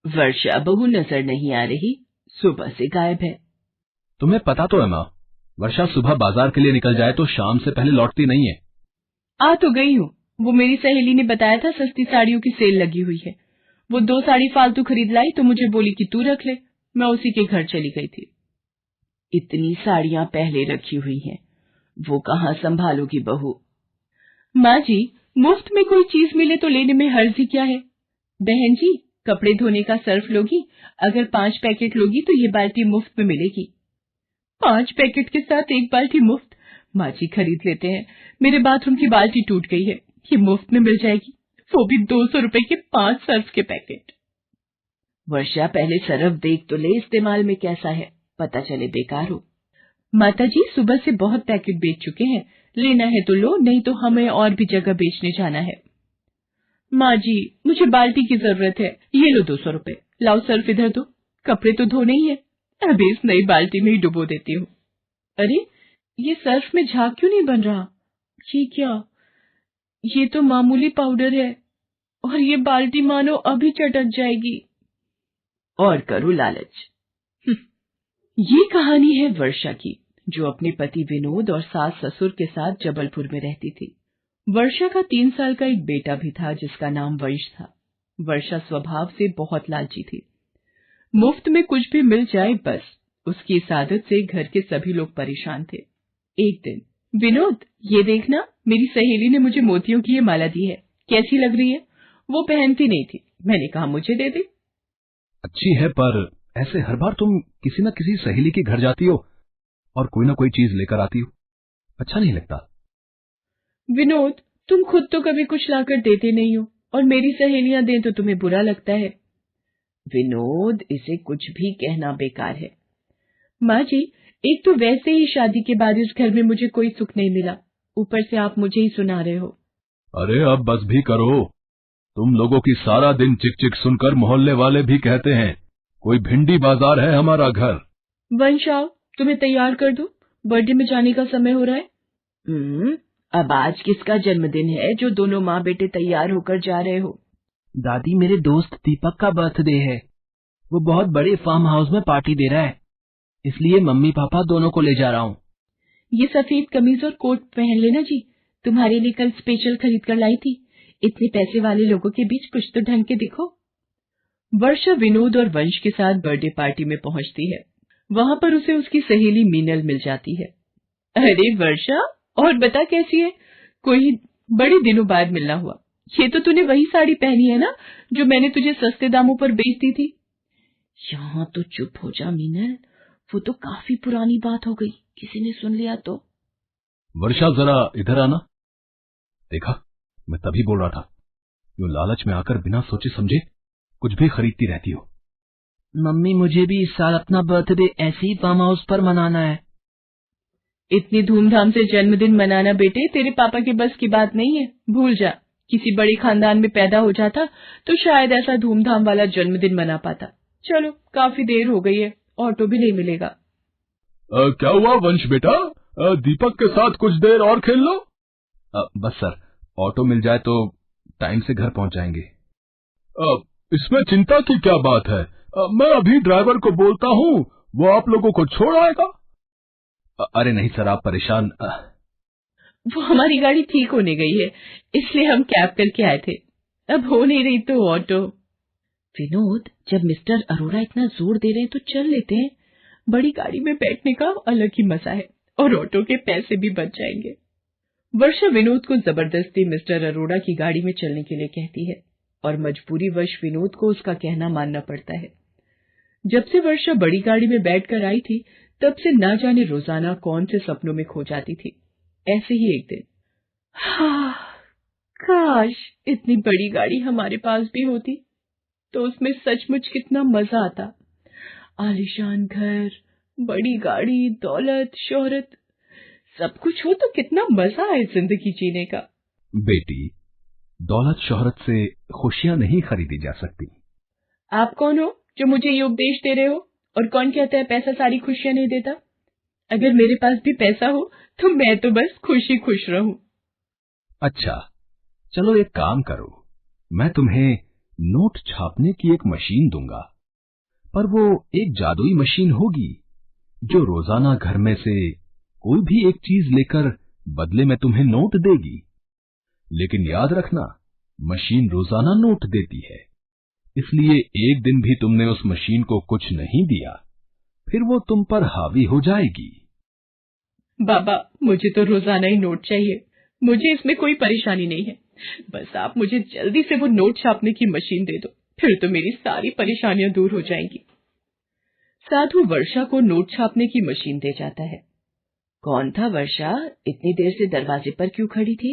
वर्षा बहू नजर नहीं आ रही, सुबह से गायब है। तुम्हें पता तो है माँ, वर्षा सुबह बाजार के लिए निकल जाए तो शाम से पहले लौटती नहीं है। आ तो गई हूँ, वो मेरी सहेली ने बताया था सस्ती साड़ियों की सेल लगी हुई है। वो 2 साड़ी फालतू खरीद लाई तो मुझे बोली कि तू रख ले। मैं उसी के घर चली गई थी। इतनी साड़ियां पहले रखी हुई हैं, वो कहाँ संभालोगी बहू? माँ जी, मुफ्त में कोई चीज मिले तो लेने में हर्ज ही क्या है? बहन जी, कपड़े धोने का सर्फ लोगी? अगर 5 पैकेट लोगी तो ये बाल्टी मुफ्त में मिलेगी। 5 पैकेट के साथ 1 बाल्टी मुफ्त? माँ जी खरीद लेते हैं, मेरे बाथरूम की बाल्टी टूट गई है, ये मुफ्त में मिल जाएगी, वो भी 200 रुपए के 5 सर्फ के पैकेट। वर्षा पहले सर्फ देख तो ले इस्तेमाल में कैसा है, पता चले बेकार हो। माताजी सुबह से बहुत पैकेट बेच चुके हैं, लेना है तो लो, नहीं तो हमें और भी जगह बेचने जाना है। माँ जी, मुझे बाल्टी की जरूरत है, ये लो 200 रुपए। लाओ सर्फ इधर दो, कपड़े तो धोने ही है, अभी इस नई बाल्टी में ही डुबो देती हूँ। अरे, ये सर्फ में झाग क्यों नहीं बन रहा? ये क्या? ये तो मामूली पाउडर है और ये बाल्टी मानो अभी चटक जाएगी। और करो लालच। ये कहानी है वर्षा की, जो अपने पति विनोद और सास ससुर के साथ जबलपुर में रहती थी। वर्षा का 3 साल का एक बेटा भी था जिसका नाम वंश था। वर्षा स्वभाव से बहुत लालची थी। मुफ्त में कुछ भी मिल जाए बस, उसकी इस आदत से घर के सभी लोग परेशान थे। एक दिन, विनोद, ये देखना, मेरी सहेली ने मुझे मोतियों की ये माला दी है, कैसी लग रही है? वो पहनती नहीं थी, मैंने कहा मुझे दे दे। अच्छी है, पर ऐसे हर बार तुम किसी न किसी सहेली के घर जाती हो और कोई ना कोई चीज लेकर आती हो, अच्छा नहीं लगता। विनोद, तुम खुद तो कभी कुछ लाकर देते नहीं हो, और मेरी सहेलियां दें तो तुम्हें बुरा लगता है। विनोद, इसे कुछ भी कहना बेकार है। माँ जी, एक तो वैसे ही शादी के बाद इस घर में मुझे कोई सुख नहीं मिला, ऊपर से आप मुझे ही सुना रहे हो। अरे अब बस भी करो, तुम लोगों की सारा दिन चिक चिक सुनकर मोहल्ले वाले भी कहते हैं कोई भिंडी बाजार है हमारा घर। वंश आओ, तुम्हें तैयार कर दूं, बर्थडे में जाने का समय हो रहा है। अब आज किसका जन्मदिन है जो दोनों माँ बेटे तैयार होकर जा रहे हो? दादी, मेरे दोस्त दीपक का बर्थडे है, वो बहुत बड़े फार्म हाउस में पार्टी दे रहा है, इसलिए मम्मी पापा दोनों को ले जा रहा हूँ। ये सफेद कमीज और कोट पहन लेना जी, तुम्हारे लिए कल स्पेशल खरीद कर लाई थी। इतने पैसे वाले लोगों के बीच कुछ तो ढंग के दिखो। वर्षा विनोद और वंश के साथ बर्थडे पार्टी में पहुंचती है। वहां पर उसे उसकी सहेली मीनल मिल जाती है। अरे वर्षा, और बता कैसी है? कोई बड़े दिनों बाद मिलना हुआ। ये तो तूने वही साड़ी पहनी है ना जो मैंने तुझे सस्ते दामों पर बेच दी थी? यहाँ तो चुप हो जा मीनल, वो तो काफी पुरानी बात हो गई, किसी ने सुन लिया तो। वर्षा जरा इधर आना। देखा, मैं तभी बोल रहा था, यूं लालच में आकर बिना सोचे समझे कुछ भी खरीदती रहती हो। मम्मी, मुझे भी इस साल अपना बर्थडे ऐसे ही फार्म हाउस पर मनाना है। इतनी धूमधाम से जन्मदिन मनाना बेटे तेरे पापा के बस की बात नहीं है, भूल जा। किसी बड़े खानदान में पैदा हो जाता तो शायद ऐसा धूमधाम वाला जन्मदिन मना पाता। चलो, काफी देर हो गई है, ऑटो भी नहीं मिलेगा। क्या हुआ वंश बेटा, दीपक के साथ कुछ देर और खेल लो। बस सर, ऑटो मिल जाए तो टाइम से घर पहुंच जाएंगे। इसमें चिंता की क्या बात है, मैं अभी ड्राइवर को बोलता हूँ, वो आप लोगों को छोड़ आएगा। अरे नहीं सर, आप परेशान। वो हमारी गाड़ी ठीक होने गई है, इसलिए हम कैब करके आए थे, अब हो नहीं रही तो ऑटो। विनोद, जब मिस्टर अरोड़ा इतना जोर दे रहे हैं तो चल लेते हैं, बड़ी गाड़ी में बैठने का अलग ही मजा है और ऑटो के पैसे भी बच जाएंगे। वर्षा विनोद को जबरदस्ती मिस्टर अरोड़ा की गाड़ी में चलने के लिए कहती है और मजबूरीवश विनोद को उसका कहना मानना पड़ता है। जब से वर्षा बड़ी गाड़ी में बैठकर आई थी, तब से ना जाने रोजाना कौन से सपनों में खो जाती थी। ऐसे ही एक दिन, काश इतनी बड़ी गाड़ी हमारे पास भी होती तो उसमें सचमुच कितना मजा आता। आलीशान घर, बड़ी गाड़ी, दौलत, शोहरत, सब कुछ हो तो कितना मजा आए जिंदगी जीने का। बेटी, दौलत शोहरत से खुशियां नहीं खरीदी जा सकती। आप कौन हो जो मुझे ये उपदेश दे रहे हो? और कौन कहता है पैसा सारी खुशियां नहीं देता? अगर मेरे पास भी पैसा हो तो मैं तो बस खुशी खुश रहूं। अच्छा, चलो एक काम करो, मैं तुम्हें नोट छापने की एक मशीन दूंगा, पर वो एक जादुई मशीन होगी जो रोजाना घर में से कोई भी एक चीज लेकर बदले में तुम्हें नोट देगी। लेकिन याद रखना, मशीन रोजाना नोट देती है, इसलिए एक दिन भी तुमने उस मशीन को कुछ नहीं दिया, फिर वो तुम पर हावी हो जाएगी। बाबा, मुझे तो रोजाना ही नोट चाहिए। मुझे इसमें कोई परेशानी नहीं है। बस आप मुझे जल्दी से वो नोट छापने की मशीन दे दो, फिर तो मेरी सारी परेशानियां दूर हो जाएंगी। साधु वर्षा को नोट छापने की मशीन दे जाता है। कौन था वर्षा? इतनी देर से दरवाजे पर क्यों खड़ी थी?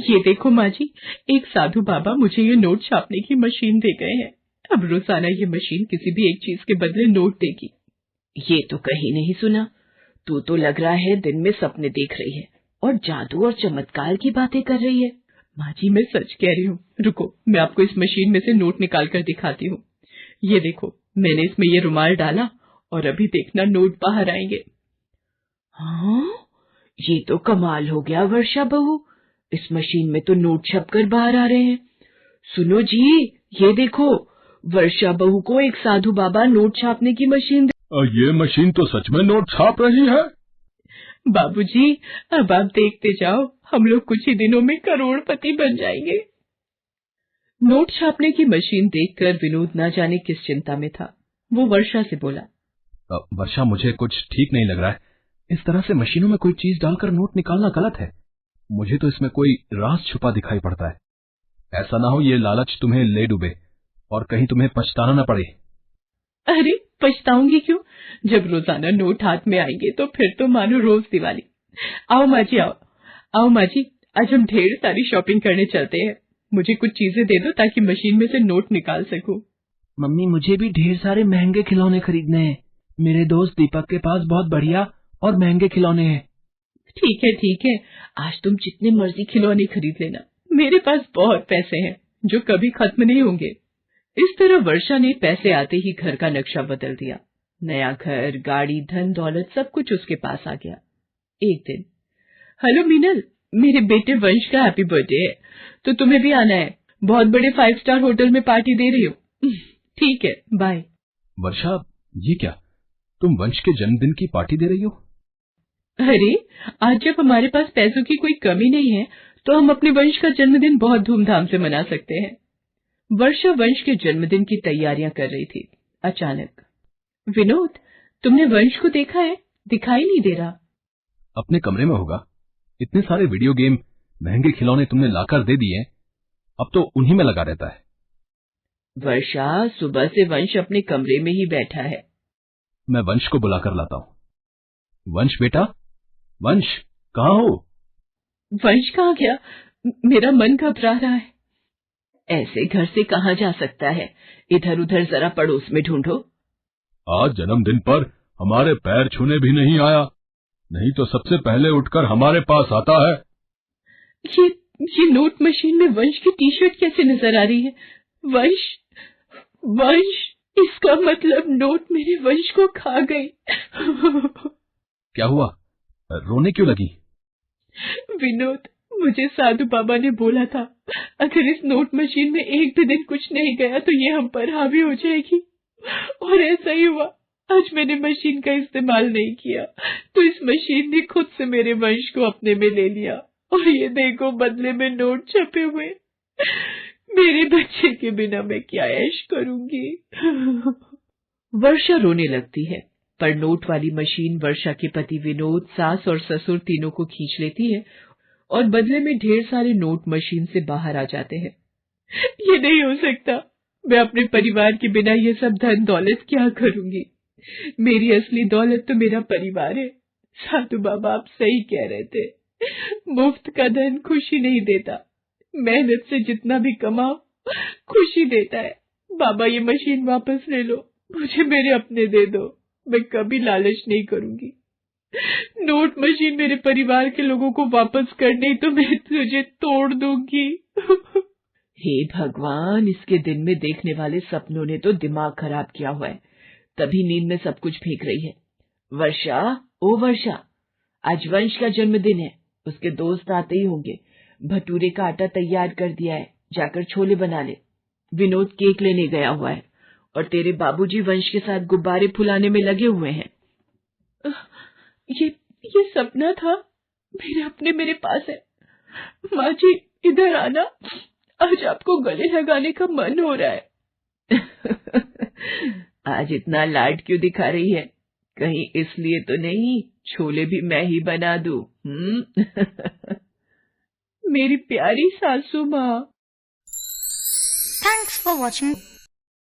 ये देखो माँ जी, एक साधु बाबा मुझे ये नोट छापने की मशीन दे गए हैं। अब रोजाना ये मशीन किसी भी एक चीज के बदले नोट देगी। ये तो कहीं नहीं सुना। तू तो लग रहा है दिन में सपने देख रही है और जादू और चमत्कार की बातें कर रही है। माँ जी, मैं सच कह रही हूँ। रुको, मैं आपको इस मशीन में से नोट निकाल कर दिखाती हूँ। ये देखो, मैंने इसमें ये रुमाल डाला और अभी देखना नोट बाहर आएंगे। हाँ, ये तो कमाल हो गया वर्षा बहू। इस मशीन में तो नोट छपकर बाहर आ रहे हैं। सुनो जी, ये देखो, वर्षा बहू को एक साधु बाबा नोट छापने की मशीन ये मशीन तो सच में नोट छाप रही है। बाबूजी, अब आप देखते जाओ, हम लोग कुछ ही दिनों में करोड़पति बन जाएंगे। नोट छापने की मशीन देखकर विनोद न जाने किस चिंता में था। वो वर्षा से बोला, वर्षा, मुझे कुछ ठीक नहीं लग रहा है। इस तरह से मशीनों में कोई चीज डालकर नोट निकालना गलत है। मुझे तो इसमें कोई राज छुपा दिखाई पड़ता है। ऐसा ना हो ये लालच तुम्हें ले डूबे और कहीं तुम्हें पछताना न पड़े। अरे, पछताऊंगी क्यों? जब रोजाना नोट हाथ में आएंगे तो फिर तो मानो रोज दिवाली। आओ माँ जी, आओ माँ जी, आज हम ढेर सारी शॉपिंग करने चलते हैं। मुझे कुछ चीजें दे दो ताकि मशीन में से नोट निकाल सकूं। मम्मी, मुझे भी ढेर सारे महंगे खिलौने खरीदने हैं। मेरे दोस्त दीपक के पास बहुत बढ़िया और महंगे खिलौने हैं। ठीक है, आज तुम जितने मर्जी खिलौने खरीद लेना। मेरे पास बहुत पैसे हैं जो कभी खत्म नहीं होंगे। इस तरह वर्षा ने पैसे आते ही घर का नक्शा बदल दिया। नया घर, गाड़ी, धन दौलत सब कुछ उसके पास आ गया। एक दिन, हेलो मीनल, मेरे बेटे वंश का हैप्पी बर्थडे है, तो तुम्हें भी आना है। बहुत बड़े 5 स्टार होटल में पार्टी दे रही हो। ठीक है, बाय। वर्षा, ये क्या, तुम वंश के जन्मदिन की पार्टी दे रही हो? अरे, आज जब हमारे पास पैसों की कोई कमी नहीं है तो हम अपने वंश का जन्मदिन बहुत धूमधाम से मना सकते हैं। वर्षा वंश के जन्मदिन की तैयारियां कर रही थी। अचानक, विनोद, तुमने वंश को देखा है? दिखाई नहीं दे रहा। अपने कमरे में होगा। इतने सारे वीडियो गेम, महंगे खिलौने तुमने लाकर दे दिए, अब तो उन्हीं में लगा रहता है। वर्षा, सुबह से वंश अपने कमरे में ही बैठा है। मैं वंश को बुलाकर लाता हूँ। वंश बेटा, वंश, कहाँ हो? वंश कहाँ गया? मेरा मन घबरा रहा है। ऐसे घर से कहाँ जा सकता है? इधर उधर जरा पड़ोस में ढूंढो। आज जन्मदिन पर हमारे पैर छूने भी नहीं आया, नहीं तो सबसे पहले उठकर हमारे पास आता है। ये नोट मशीन में वंश की टी शर्ट कैसे नजर आ रही है? वंश, इसका मतलब नोट मेरे वंश को खा गई। क्या हुआ, रोने क्यों लगी? विनोद, मुझे साधु बाबा ने बोला था, अगर इस नोट मशीन में एक भी दिन कुछ नहीं गया तो ये हम पर हावी हो जाएगी, और ऐसा ही हुआ। आज मैंने मशीन का इस्तेमाल नहीं किया तो इस मशीन ने खुद से मेरे वंश को अपने में ले लिया, और ये देखो बदले में नोट छपे हुए। मेरे बच्चे के बिना मैं क्या ऐश करूंगी। वर्षा रोने लगती है, पर नोट वाली मशीन वर्षा के पति विनोद, सास और ससुर तीनों को खींच लेती है और बदले में ढेर सारे नोट मशीन से बाहर आ जाते हैं। ये नहीं हो सकता, मैं अपने परिवार के बिना ये सब धन दौलत क्या करूंगी। मेरी असली दौलत तो मेरा परिवार है। साधु बाबा आप सही कह रहे थे, मुफ्त का धन खुशी नहीं देता, मेहनत से जितना भी कमाओ खुशी देता है। बाबा ये मशीन वापस ले लो, मुझे मेरे अपने दे दो, मैं कभी लालच नहीं करूंगी। नोट मशीन मेरे परिवार के लोगों को वापस कर, नहीं तो मैं तुझे तोड़ दूंगी। हे भगवान, इसके दिन में देखने वाले सपनों ने तो दिमाग खराब किया हुआ है, तभी नींद में सब कुछ फेंक रही है। वर्षा, ओ वर्षा, आज वंश का जन्मदिन है, उसके दोस्त आते ही होंगे। भटूरे का आटा तैयार कर दिया है, जाकर छोले बना ले। विनोद केक लेने गया हुआ है और तेरे बाबूजी वंश के साथ गुब्बारे फुलाने में लगे हुए हैं। ये सपना था, मेरे अपने मेरे पास है। माँ जी इधर आना, आज आपको गले लगाने का मन हो रहा है। आज इतना लाड क्यों दिखा रही है? कहीं इसलिए तो नहीं छोले भी मैं ही बना दूं? मेरी प्यारी सासू माँ। Thanks for watching.